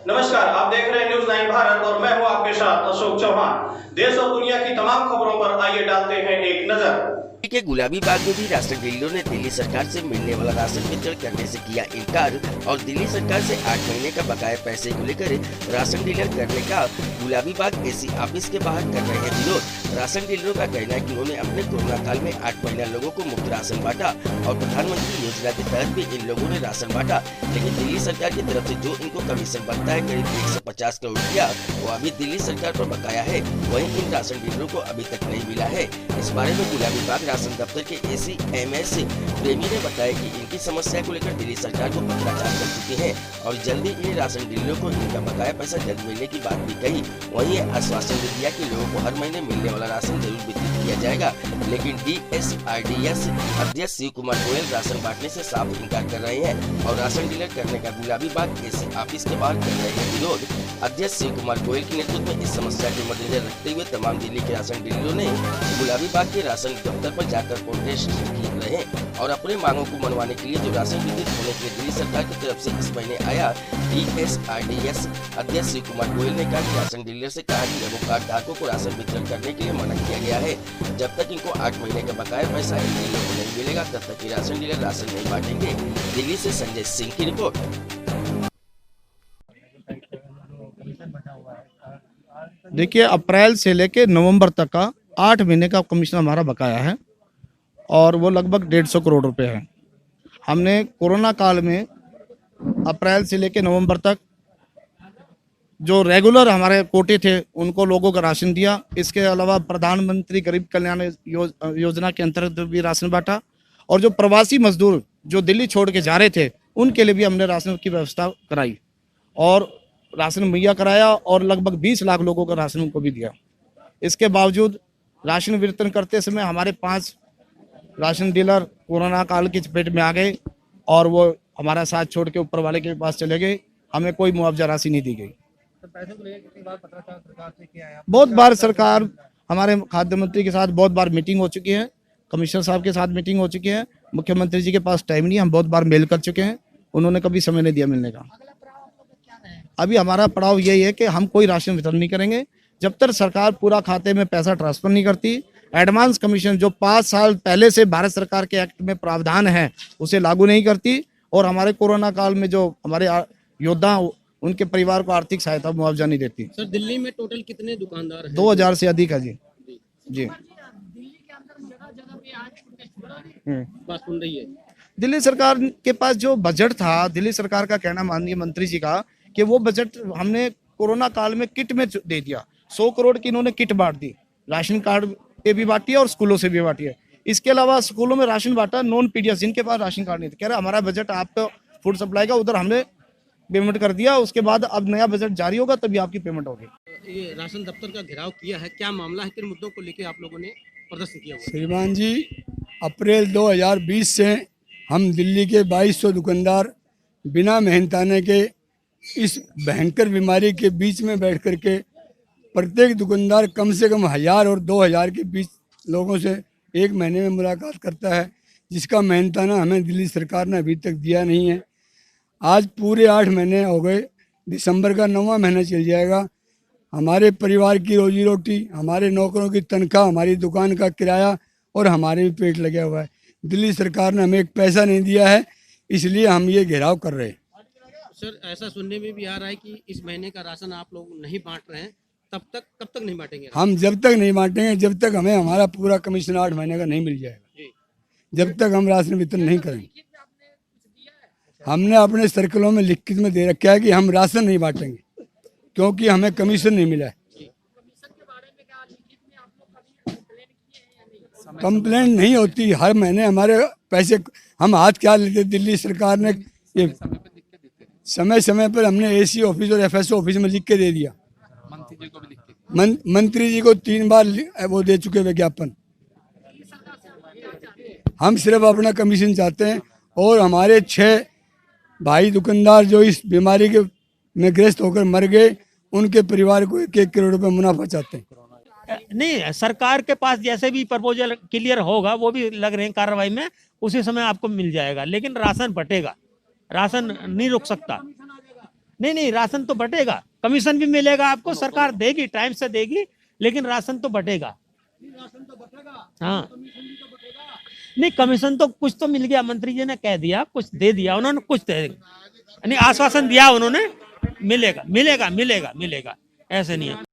नमस्कार, आप देख रहे हैं न्यूज़ 9 भारत और मैं हूं आपके साथ अशोक चौहान। देश और दुनिया की तमाम खबरों पर आइए डालते हैं एक नजर। के गुलाबी बाग में भी राशन डीलरों ने दिल्ली सरकार से मिलने वाला राशन वितरण करने से किया इनकार और दिल्ली सरकार से 8 महीने का बकाया पैसे को लेकर राशन डीलर करने का गुलाबी बाग एसी ऑफिस के बाहर कर रहे हैं विरोध। राशन डीलरों का कहना है कि उन्होंने अपने कोरोना काल में 8 महीना लोगों को मुफ्त राशन बांटा और प्रधानमंत्री योजना के तहत भी इन लोगों ने राशन बांटा, लेकिन दिल्ली सरकार की तरफ से जो इनको कमीशन बनता है करीब 150 करोड़ रुपया वो अभी दिल्ली सरकार पर बकाया है, वहीं इन राशन डीलरों को अभी तक नहीं मिला है। इस बारे में गुलाबी बाग राशन दफ्तर के एसी एमएस प्रेमी ने बताया कि इनकी समस्या को लेकर दिल्ली सरकार को पत्राचार कर चुके हैं और जल्दी इन राशन डीलरों को इनका बकाया पैसा जल्द मिलने की बात भी कही। वहीं आश्वासन भी दिया कि लोगों को हर महीने मिलने वाला राशन जरूर वितरित किया जाएगा, लेकिन DSRDS अध्यक्ष शिव कुमार गोयल राशन बांटने से साफ इनकार कर रहे हैं और राशन डीलर करने का गुलाबी बाग एसी ऑफिस के बाहर कर रहे हैं विरोध। अध्यक्ष शिव कुमार गोयल के नेतृत्व में इस समस्या के मद्देनजर रखते हुए तमाम दिल्ली के राशन डीलरों ने गुलाबी बाग के राशन दफ्तर पर जाकर प्रोटेस्ट किए रहे और अपने मांगों को मनवाने के लिए जो राशन वितरित होने के लिए दिल्ली सरकार की तरफ से इस महीने आया। DSRDS अध्यक्ष शिव कुमार गोयल ने कहा कि राशन डीलर से कहा कि रेबो कार्ड धारकों को राशन वितरण करने के लिए मना किया गया है। जब तक इनको 8 महीने का बकाया पैसा इन डीलरों को नहीं मिलेगा तब तक ये राशन डीलर राशन नहीं बांटेंगे। दिल्ली से संजय सिंह की रिपोर्ट। देखिए, अप्रैल से लेके नवंबर तक का 8 महीने का कमीशन हमारा बकाया है और वो लगभग 150 करोड़ रुपए है। हमने कोरोना काल में अप्रैल से लेके नवंबर तक जो रेगुलर हमारे कोटे थे उनको लोगों का राशन दिया। इसके अलावा प्रधानमंत्री गरीब कल्याण योजना के अंतर्गत भी राशन बांटा और जो प्रवासी मजदूर जो दिल्ली छोड़ के जा रहे थे उनके लिए भी हमने राशन की व्यवस्था कराई और राशन मुहैया कराया और लगभग 20 लाख लोगों का राशन उनको भी दिया। इसके बावजूद राशन वितरण करते समय हमारे 5 राशन डीलर कोरोना काल की चपेट में आ गए और वो हमारा साथ छोड़ के ऊपर वाले के पास चले गए। हमें कोई मुआवजा राशि नहीं दी गई। बहुत बार सरकार हमारे खाद्य मंत्री के साथ बहुत बार मीटिंग हो चुकी है, कमिश्नर साहब के साथ मीटिंग हो चुकी है, मुख्यमंत्री जी के पास टाइम नहीं, हम बहुत बार मेल कर चुके हैं, उन्होंने कभी समय नहीं दिया मिलने का। अभी हमारा पड़ाव यही है कि हम कोई राशन वितरण नहीं करेंगे जब तक सरकार पूरा खाते में पैसा ट्रांसफर नहीं करती। एडवांस कमीशन जो 5 साल पहले से भारत सरकार के एक्ट में प्रावधान है उसे लागू नहीं करती और हमारे कोरोना काल में जो हमारे योद्धा उनके परिवार को आर्थिक सहायता मुआवजा नहीं देती। सर, दिल्ली में टोटल कितने दुकानदार हैं? 2000 से अधिक है जी। बात सुन रही है। दिल्ली सरकार के पास जो बजट था, दिल्ली सरकार का कहना माननीय मंत्री जी का कि वो बजट हमने कोरोना काल में किट में दे दिया। 100 करोड़ की इन्होंने किट बांट दी, राशन कार्ड पे भी बांटी है और स्कूलों से भी बांटी है। इसके अलावा स्कूलों में राशन बांटा नॉन पीडीएस जिनके पास राशन कार्ड नहीं था, कह रहा हमारा बजट आपको फूड सप्लाई का उधर हमने पेमेंट कर दिया, उसके बाद अब नया बजट जारी होगा तभी आपकी पेमेंट होगी। ये राशन दफ्तर का घेराव किया है, क्या मामला है, किन मुद्दों को लेकर आप लोगों ने प्रदर्शन किया हुआ? श्रीमान जी, अप्रैल 2020 से हम दिल्ली के 2200 दुकानदार बिना मेहनताने के इस भयंकर बीमारी के बीच में बैठ करके प्रत्येक दुकानदार कम से कम 1000 और 2000 के बीच लोगों से 1 महीने में मुलाकात करता है, जिसका मेहनताना हमें दिल्ली सरकार ने अभी तक दिया नहीं है। आज पूरे 8 महीने हो गए, दिसंबर का 9वां महीना चल जाएगा। हमारे परिवार की रोजी रोटी, हमारे नौकरों की तनख्वाह, हमारी दुकान का किराया और हमारे भी पेट लगा हुआ है। दिल्ली सरकार ने हमें एक पैसा नहीं दिया है, इसलिए हम ये घेराव कर रहे हैं। सर, ऐसा सुनने में भी आ रहा है कि इस महीने का राशन आप लोग नहीं बांट रहे हैं, कब तक नहीं बांटेंगे? हम जब तक नहीं बांटेंगे जब तक हमें हमारा पूरा कमीशन 8 महीने का नहीं मिल जाएगा, जब तक हम राशन वितरण नहीं करेंगे। हमने अपने सर्कलों में लिखित में दे रखा है कि हम राशन नहीं बांटेंगे क्योंकि हमें कमीशन नहीं मिला है। कंप्लेंट नहीं होती, हर महीने हमारे पैसे हम हाथ क्या लेते। दिल्ली सरकार ने ये समय समय पर हमने एसी ऑफिस और FSO ऑफिस में लिख के दे दिया। मंत्री जी को 3 बार वो दे चुके विज्ञापन। हम सिर्फ अपना कमीशन चाहते हैं और हमारे 6 भाई दुकानदार जो इस बीमारी के में ग्रस्त होकर मर गए उनके परिवार को 1-1 करोड़ रुपए मुनाफा चाहते हैं। नहीं, सरकार के पास जैसे भी प्रपोजल क्लियर होगा वो भी लग रहे हैं कार्रवाई में, उसी समय आपको मिल जाएगा, लेकिन राशन बटेगा, राशन नहीं रुक सकता। नहीं नहीं, राशन तो बटेगा, कमीशन भी मिलेगा आपको, सरकार देगी, टाइम से देगी, लेकिन राशन तो बटेगा। हाँ नहीं, कमीशन तो कुछ तो मिल गया, मंत्री जी ने कह दिया, कुछ दे दिया उन्होंने, कुछ दे नहीं, आश्वासन दिया उन्होंने, मिलेगा मिलेगा मिलेगा मिलेगा, ऐसे नहीं है।